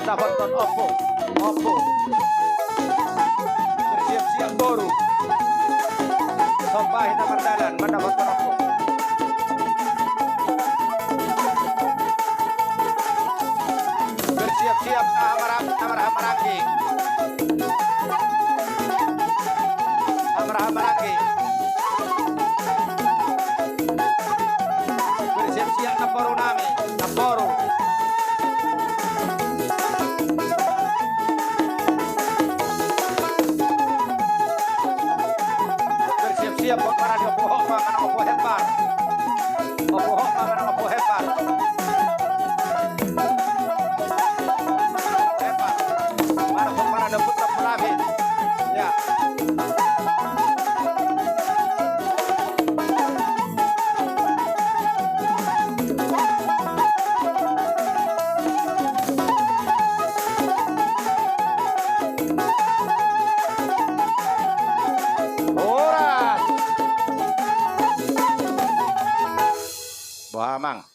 mendapatkan opo. Bersiap-siap boru. Sompah hitam berdalan mendapatkan opo. Bersiap-siap Amaraki. Amaraki. Bersiap-siap Naporu Nami. Naporu. Bersiap-siap buat para opo makan opo hebat. Opo makan opo hebat. Hebat. Para debut Mulafi. Ya. Bohamang.